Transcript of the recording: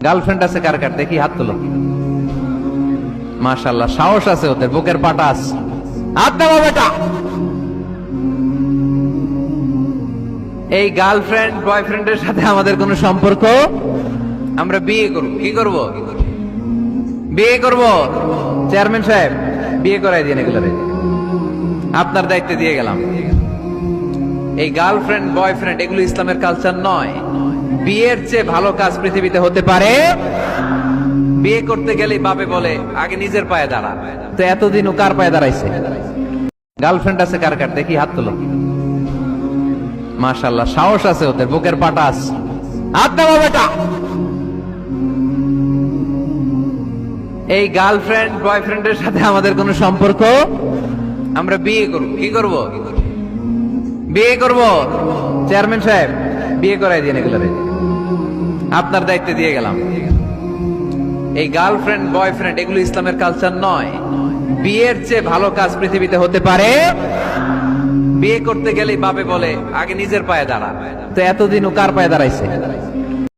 Girlfriend আছে কার কার দেখি হাত তোলো। মাশাআল্লাহ, সাহস আছে ওদের, বুকের পাটা আছে। হাত দাও বেটা। এই গার্লফ্রেন্ড বয়ফ্রেন্ডের সাথে আমাদের কোনো সম্পর্ক, আমরা বিয়ে করব। কি করব? বিয়ে করব। চেয়ারম্যান সাহেব, বিয়ে করাই দিন এগুলোরে, আপনার দায়িত্বে দিয়ে গেলাম। এই গার্লফ্রেন্ড বয়ফ্রেন্ড এগুলো ইসলামের কালচার নয়। বিয়ের চেয়ে ভালো কাজ পৃথিবীতে হতে পারে? বিয়ে করতে গেলেই বাপে বলে আগে নিজের পায়ে দাঁড়া। তো এতদিন ও কার পায়ে দাঁড়াইছে? গার্লফ্রেন্ড আছে কার কার দেখি হাত তোলো। মাশাআল্লাহ, সাহস আছে ওদের, বুকের পাটা আছে। হাত দাও বেটা। এই গার্লফ্রেন্ড বয়ফ্রেন্ডের সাথে আমাদের কোনো সম্পর্ক, আমরা বিয়ে করব। কি করব? বিয়ে করব। চেয়ারম্যান সাহেব, বিয়ে করাই দিন এগুলোরে, আপনার দায়িত্বে দিয়ে গেলাম। এই গার্লফ্রেন্ড বয়ফ্রেন্ড এগুলো ইসলামের কালচার নয়। বিয়ের চেয়ে ভালো কাজ পৃথিবীতে হতে পারে? বিয়ে করতে গেলেই বাপে বলে আগে নিজের পায়ে দাঁড়া। তো এতদিন ও কার পায়ে দাঁড়াইছে?